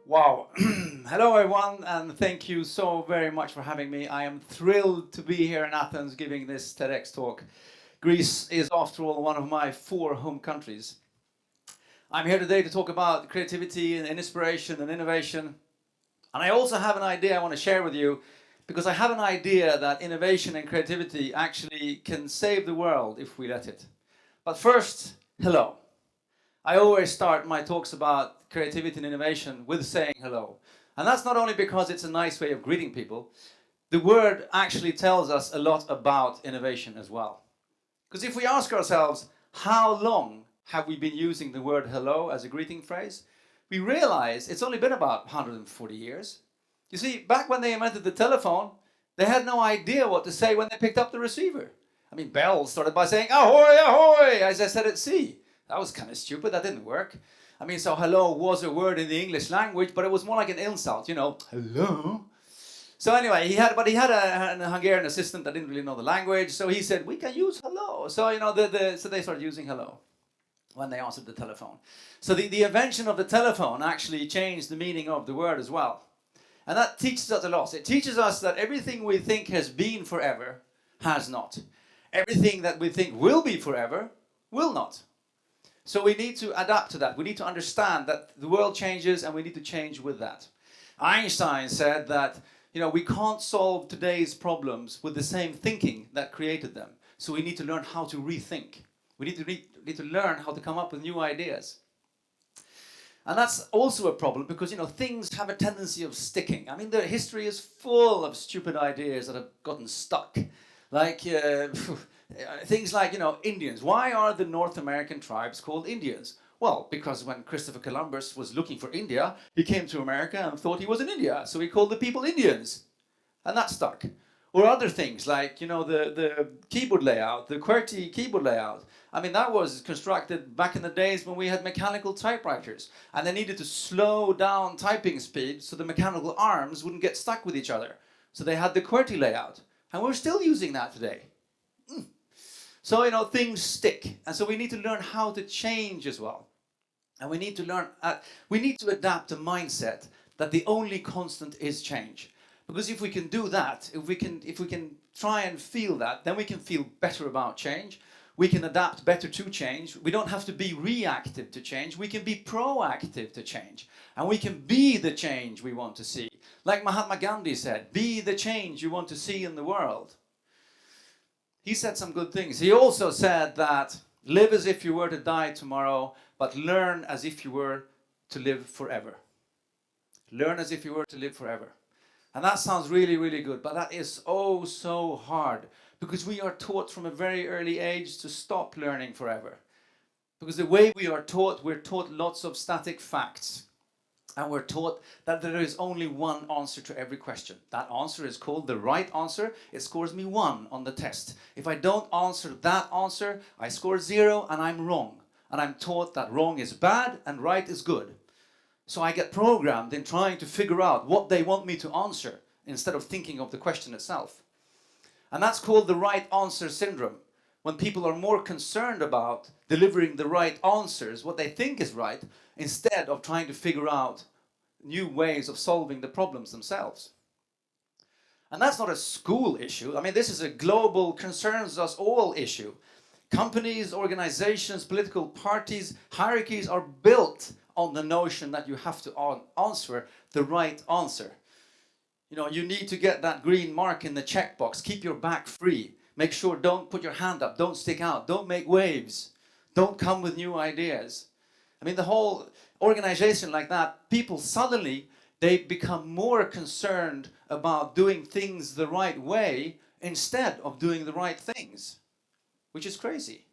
Wow. Hello, everyone, and thank you so very much for having me. I am thrilled to be here in Athens giving this TEDx talk. Greece is, after all, one of my 4 home countries. I'm here today to talk about creativity and inspiration and innovation. And I also have an idea I want to share with you, because I have an idea that innovation and creativity actually can save the world if we let it. But first, hello. I always start my talks about creativity and innovation with saying hello. And that's not only because it's a nice way of greeting people. The word actually tells us a lot about innovation as well. Because if we ask ourselves, how long have we been using the word hello as a greeting phrase? We realize it's only been about 140 years. You see, back when they invented the telephone, they had no idea what to say when they picked up the receiver. I mean, Bell started by saying, ahoy, ahoy, as I said at sea. That was kind of stupid, that didn't work. I mean, so hello was a word in the English language, but it was more like an insult, you know, hello. So anyway, he had a Hungarian assistant that didn't really know the language, so he said, we can use hello. So, you know, so they started using hello when they answered the telephone. So the invention of the telephone actually changed the meaning of the word as well. And that teaches us a lot. It teaches us that everything we think has been forever has not. Everything that we think will be forever will not. So we need to adapt to that. We need to understand that the world changes and we need to change with that. Einstein said that, you know, we can't solve today's problems with the same thinking that created them. So we need to learn how to rethink. We need to learn how to come up with new ideas. And that's also a problem because, you know, things have a tendency of sticking. I mean, the history is full of stupid ideas that have gotten stuck. Like, things like, you know, Indians. Why are the North American tribes called Indians? Well, because when Christopher Columbus was looking for India, he came to America and thought he was in India. So he called the people Indians. And that stuck. Or other things like, you know, the keyboard layout, the QWERTY keyboard layout. I mean, that was constructed back in the days when we had mechanical typewriters. And they needed to slow down typing speed so the mechanical arms wouldn't get stuck with each other. So they had the QWERTY layout. And we're still using that today. So, you know, things stick. And so we need to learn how to change as well. And we need to adapt a mindset that the only constant is change. Because if we can do that, if we can try and feel that, then we can feel better about change. We can adapt better to change. We don't have to be reactive to change. We can be proactive to change. And we can be the change we want to see. Like Mahatma Gandhi said, be the change you want to see in the world. He said some good things. He also said that live as if you were to die tomorrow, but learn as if you were to live forever. Learn as if you were to live forever. And that sounds really, really good, but that is oh so hard because we are taught from a very early age to stop learning forever. Because the way we are taught, we're taught lots of static facts. And we're taught that there is only one answer to every question. That answer is called the right answer. It scores me 1 on the test. If I don't answer that answer, I score 0 and I'm wrong. And I'm taught that wrong is bad and right is good. So I get programmed in trying to figure out what they want me to answer instead of thinking of the question itself. And that's called the right answer syndrome. When people are more concerned about delivering the right answers, what they think is right, instead of trying to figure out new ways of solving the problems themselves. And that's not a school issue. I mean, this is a global, concerns us all issue. Companies, organizations, political parties, hierarchies are built on the notion that you have to answer the right answer. You know, you need to get that green mark in the checkbox. Keep your back free. Make sure don't put your hand up. Don't stick out. Don't make waves. Don't come with new ideas. I mean, the whole organization like that, people suddenly, they become more concerned about doing things the right way instead of doing the right things, which is crazy.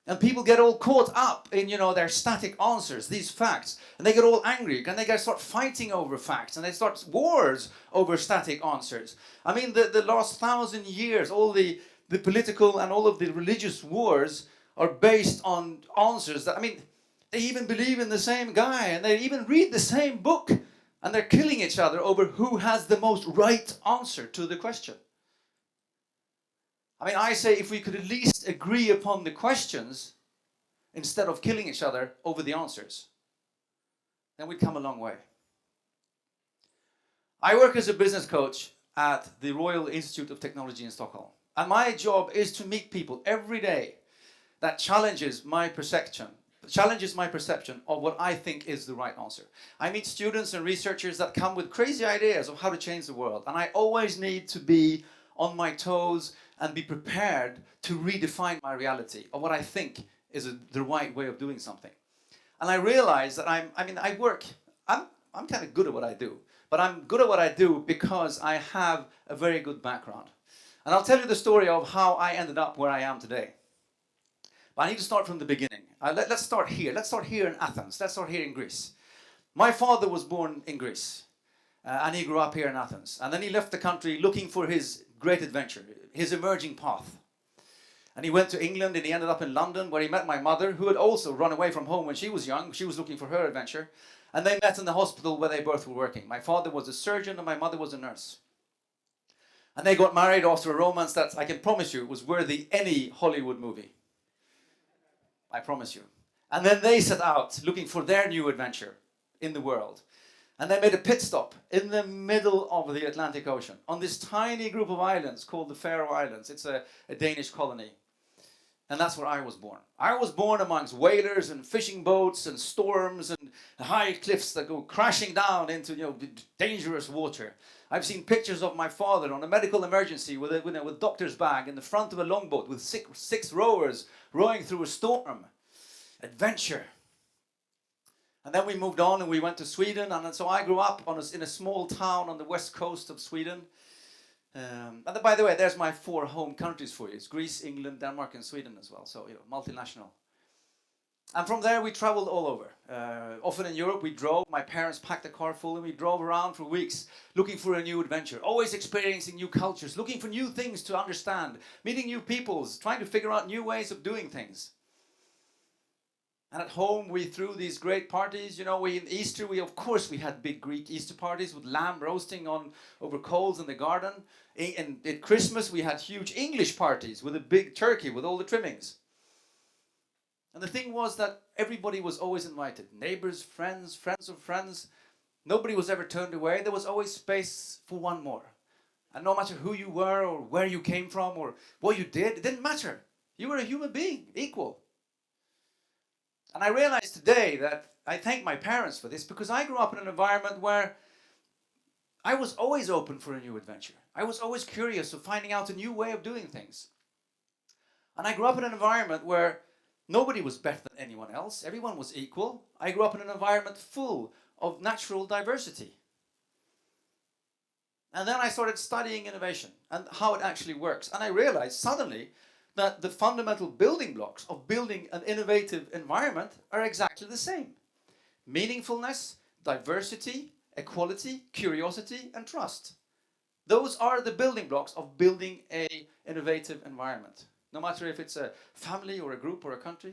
And people get all caught up in, you know, their static answers, these facts, and they get all angry, and they start fighting over facts, and they start wars over static answers. I mean, the last 1,000 years, all the political and all of the religious wars are based on answers that, I mean, they even believe in the same guy, and they even read the same book, and they're killing each other over who has the most right answer to the question. I mean, I say if we could at least agree upon the questions instead of killing each other over the answers, then we'd come a long way. I work as a business coach at the Royal Institute of Technology in Stockholm. And my job is to meet people every day that challenges my perception of what I think is the right answer. I meet students and researchers that come with crazy ideas of how to change the world. And I always need to be on my toes and be prepared to redefine my reality of what I think is the right way of doing something. And I realize that I'm kind of good at what I do. But I'm good at what I do because I have a very good background. And I'll tell you the story of how I ended up where I am today. But I need to start from the beginning. Let's start here. Let's start here in Athens. Let's start here in Greece. My father was born in Greece. And he grew up here in Athens. And then he left the country looking for his great adventure, his emerging path. And he went to England and he ended up in London where he met my mother, who had also run away from home when she was young. She was looking for her adventure. And they met in the hospital where they both were working. My father was a surgeon and my mother was a nurse. And they got married after a romance that I can promise you was worthy any Hollywood movie. I promise you. And then they set out looking for their new adventure in the world. And they made a pit stop in the middle of the Atlantic Ocean on this tiny group of islands called the Faroe Islands. It's a Danish colony. And that's where I was born. I was born amongst whalers and fishing boats and storms and high cliffs that go crashing down into dangerous water. I've seen pictures of my father on a medical emergency with doctor's bag in the front of a longboat with six rowers rowing through a storm. Adventure. And then we moved on and we went to Sweden. And so I grew up in a small town on the west coast of Sweden. And by the way, there's my 4 home countries for you. It's Greece, England, Denmark, and Sweden as well. So, multinational. And from there, we traveled all over. Often in Europe, we drove. My parents packed a car full and we drove around for weeks looking for a new adventure. Always experiencing new cultures, looking for new things to understand, meeting new peoples, trying to figure out new ways of doing things. And at home, we threw these great parties. In Easter, we had big Greek Easter parties with lamb roasting over coals in the garden. And at Christmas, we had huge English parties with a big turkey with all the trimmings. And the thing was that everybody was always invited. Neighbors, friends of friends. Nobody was ever turned away. There was always space for one more. And no matter who you were or where you came from or what you did, it didn't matter. You were a human being, equal. And I realized today that I thank my parents for this because I grew up in an environment where I was always open for a new adventure. I was always curious of finding out a new way of doing things. And I grew up in an environment where nobody was better than anyone else. Everyone was equal. I grew up in an environment full of natural diversity. And then I started studying innovation and how it actually works. And I realized suddenly that the fundamental building blocks of building an innovative environment are exactly the same. Meaningfulness, diversity, equality, curiosity, and trust. Those are the building blocks of building an innovative environment. No matter if it's a family or a group or a country.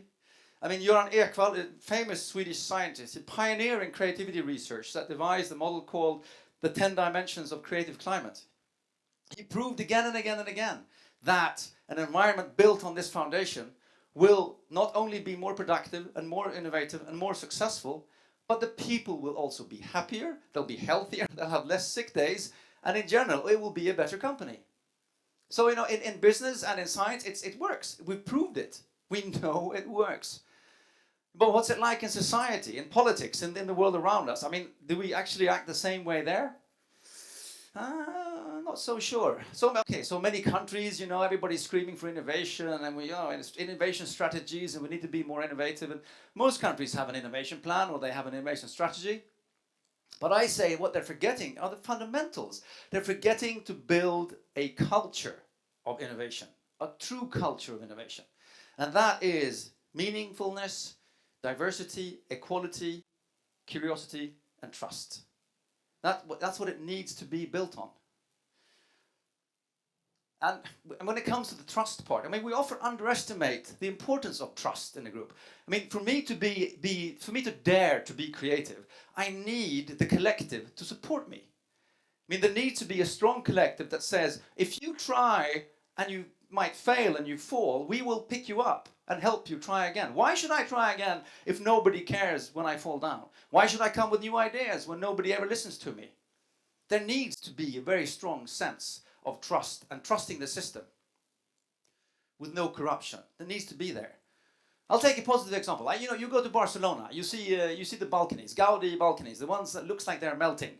Göran Ekwall, a famous Swedish scientist, a pioneer in creativity research that devised a model called the 10 dimensions of creative climate. He proved again and again and again that an environment built on this foundation will not only be more productive and more innovative and more successful, but the people will also be happier, they'll be healthier, they'll have less sick days, and in general, it will be a better company. So, in business and in science, it works. We've proved it. We know it works. But what's it like in society, in politics, and in the world around us? Do we actually act the same way there? Not so sure. So many countries, everybody's screaming for innovation and innovation strategies and we need to be more innovative. And most countries have an innovation plan or they have an innovation strategy. But I say what they're forgetting are the fundamentals. They're forgetting to build a culture of innovation, a true culture of innovation. And that is meaningfulness, diversity, equality, curiosity, and trust. That's what it needs to be built on. And when it comes to the trust part, we often underestimate the importance of trust in a group. For me to dare to be creative, I need the collective to support me. There needs to be a strong collective that says, if you try and you might fail and you fall, we will pick you up and help you try again. Why should I try again if nobody cares when I fall down? Why should I come with new ideas when nobody ever listens to me? there needs to be a very strong sense of trust and trusting the system with no corruption. There needs to be there. I'll take a positive example. You go to Barcelona, you see the balconies, Gaudi balconies, the ones that looks like they're melting.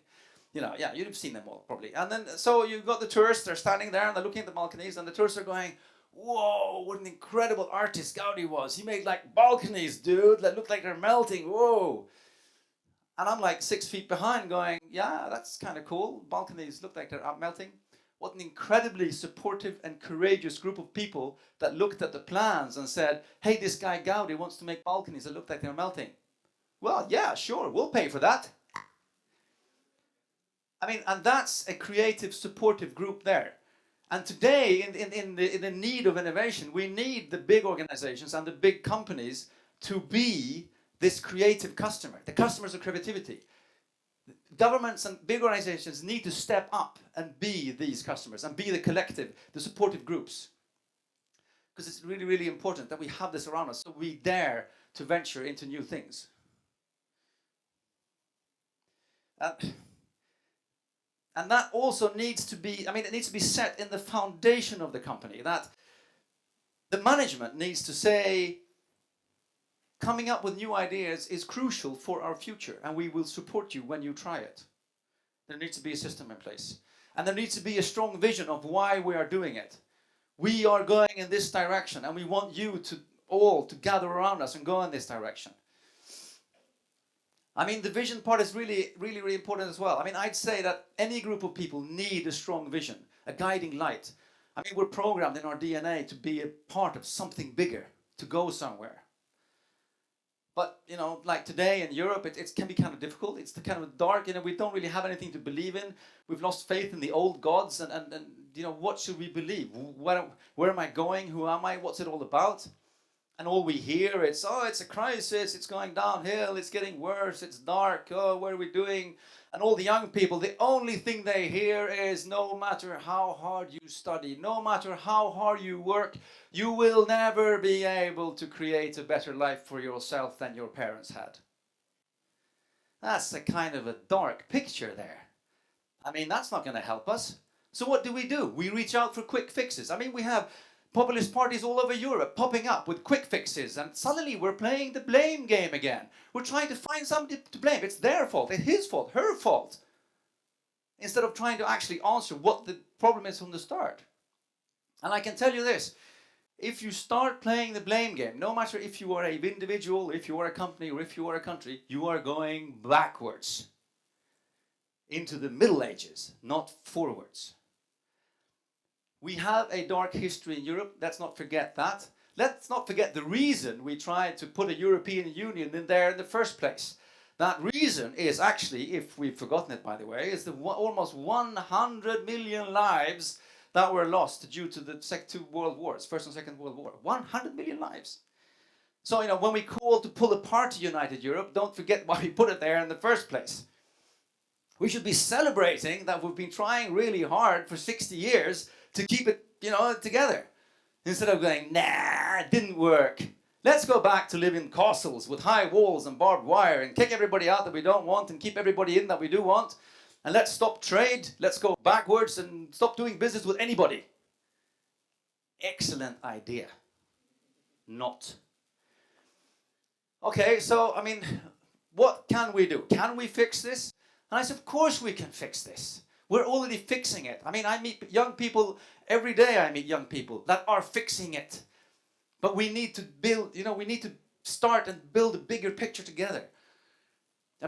You've seen them all probably. And then so you've got the tourists, they're standing there and they're looking at the balconies, and the tourists are going, "Whoa, what an incredible artist Gaudi was. He made like balconies, dude, that look like they're melting. Whoa." And I'm like 6 feet behind going, "Yeah, that's kind of cool. Balconies look like they're melting." What an incredibly supportive and courageous group of people that looked at the plans and said, "Hey, this guy Gaudi wants to make balconies that look like they're melting. Well, yeah, sure, we'll pay for that." I mean, and that's a creative, supportive group there. And today, in the need of innovation, we need the big organizations and the big companies to be this creative customer, the customers of creativity. Governments and big organizations need to step up and be these customers and be the collective, the supportive groups. Because it's really, really important that we have this around us so we dare to venture into new things. And that also needs to be, it needs to be set in the foundation of the company, that the management needs to say, coming up with new ideas is crucial for our future, and we will support you when you try it. There needs to be a system in place. And there needs to be a strong vision of why we are doing it. We are going in this direction, and we want you to all to gather around us and go in this direction. The vision part is really, really, really important as well. I'd say that any group of people need a strong vision, a guiding light. We're programmed in our DNA to be a part of something bigger, to go somewhere. But, like today in Europe, it can be kind of difficult. It's kind of dark. We don't really have anything to believe in. We've lost faith in the old gods. And what should we believe? Where am I going? Who am I? What's it all about? And all we hear is, "Oh, it's a crisis. It's going downhill. It's getting worse. It's dark. Oh, what are we doing?" And all the young people, the only thing they hear is, "No matter how hard you study, no matter how hard you work, you will never be able to create a better life for yourself than your parents had." That's a kind of a dark picture there. That's not going to help us. So what do? We reach out for quick fixes. We have populist parties all over Europe popping up with quick fixes, and suddenly we're playing the blame game again. We're trying to find somebody to blame. It's their fault, it's his fault, her fault. Instead of trying to actually answer what the problem is from the start. And I can tell you this, if you start playing the blame game, no matter if you are an individual, if you are a company, or if you are a country, you are going backwards into the Middle Ages, not forwards. We have a dark history in Europe. Let's not forget that. Let's not forget the reason we tried to put a European Union in there in the first place. That reason is actually, if we've forgotten it by the way, is the almost 100 million lives that were lost due to the two world wars, First and Second World War. 100 million lives. So, when we call to pull apart United Europe, don't forget why we put it there in the first place. We should be celebrating that we've been trying really hard for 60 years to keep it, together. Instead of going, "Nah, it didn't work. Let's go back to live in castles with high walls and barbed wire and kick everybody out that we don't want and keep everybody in that we do want. And let's stop trade. Let's go backwards and stop doing business with anybody." Excellent idea. Not. Okay, so, what can we do? Can we fix this? And I said, of course we can fix this. We're already fixing it. I meet young people every day. I meet young people that are fixing it. But we need to build, we need to start and build a bigger picture together.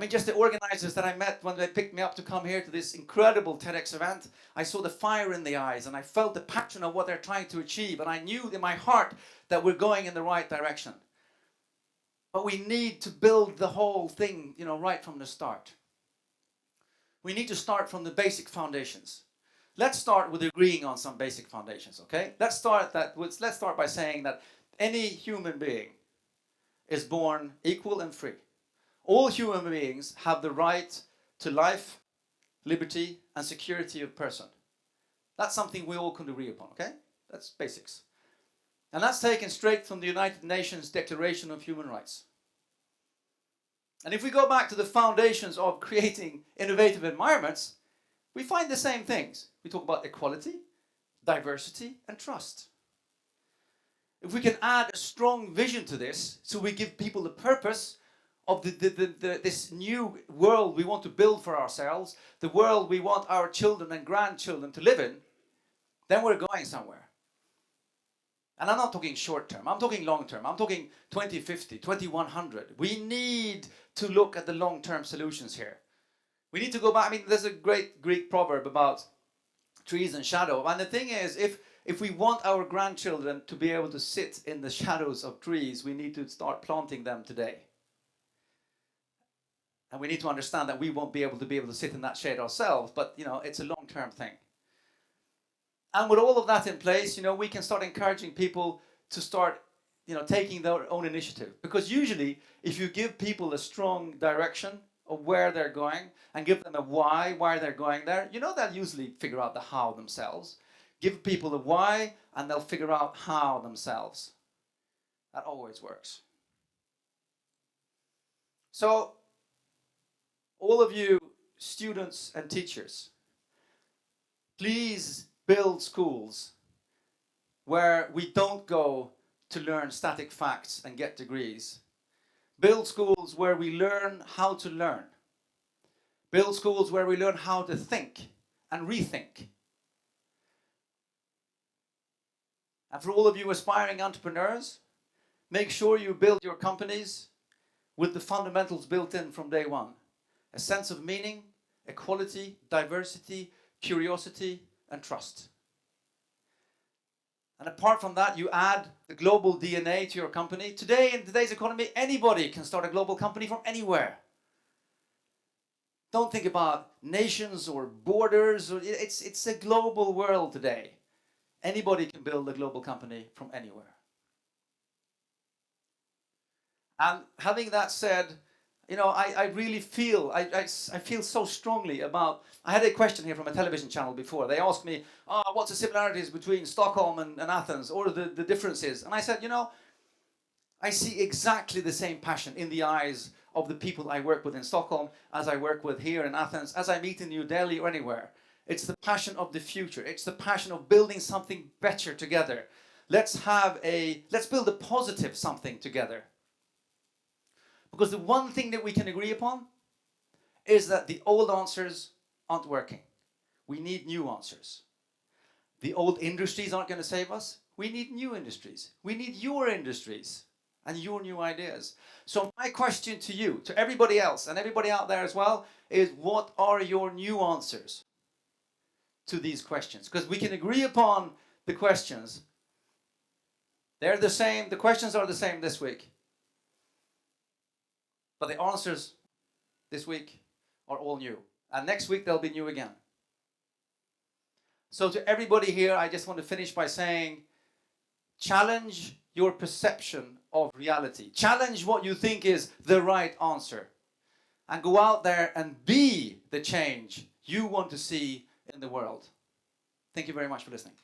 Just the organizers that I met when they picked me up to come here to this incredible TEDx event, I saw the fire in the eyes and I felt the passion of what they're trying to achieve. And I knew in my heart that we're going in the right direction. But we need to build the whole thing, right from the start. We need to start from the basic foundations. Let's start with agreeing on some basic foundations, okay? Let's start by saying that any human being is born equal and free. All human beings have the right to life, liberty, and security of person. That's something we all can agree upon, okay? That's basics. And that's taken straight from the United Nations Declaration of Human Rights. And if we go back to the foundations of creating innovative environments, we find the same things. We talk about equality, diversity, and trust. If we can add a strong vision to this, so we give people the purpose of this new world we want to build for ourselves, the world we want our children and grandchildren to live in, then we're going somewhere. And I'm not talking short term, I'm talking long term. I'm talking 2050, 2100. We need to look at the long term solutions here. We need to go back. I mean, there's a great Greek proverb about trees and shadow. And the thing is, if we want our grandchildren to be able to sit in the shadows of trees, we need to start planting them today. And we need to understand that we won't be able to sit in that shade ourselves, but it's a long-term thing. And with all of that in place, we can start encouraging people to start, taking their own initiative. Because usually, if you give people a strong direction of where they're going and give them a why they're going there, they'll usually figure out the how themselves. Give people a why and they'll figure out how themselves. That always works. So, all of you students and teachers, please build schools where we don't go to learn static facts and get degrees. Build schools where we learn how to learn. Build schools where we learn how to think and rethink. And for all of you aspiring entrepreneurs, make sure you build your companies with the fundamentals built in from day one. A sense of meaning, equality, diversity, curiosity, and trust. And apart from that, you add the global DNA to your company. Today, in today's economy, anybody can start a global company from anywhere. Don't think about nations or borders. It's a global world today. Anybody can build a global company from anywhere. And having that said, I really feel, I feel so strongly about, I had a question here from a television channel before. They asked me, what's the similarities between Stockholm and Athens, or the differences? And I said, I see exactly the same passion in the eyes of the people I work with in Stockholm, as I work with here in Athens, as I meet in New Delhi or anywhere. It's the passion of the future. It's the passion of building something better together. Let's build a positive something together. Because the one thing that we can agree upon is that the old answers aren't working. We need new answers. The old industries aren't going to save us. We need new industries. We need your industries and your new ideas. So my question to you, to everybody else and everybody out there as well, is what are your new answers to these questions? Because we can agree upon the questions. They're the same. The questions are the same this week. But the answers this week are all new. And next week they'll be new again. So to everybody here, I just want to finish by saying, challenge your perception of reality. Challenge what you think is the right answer. And go out there and be the change you want to see in the world. Thank you very much for listening.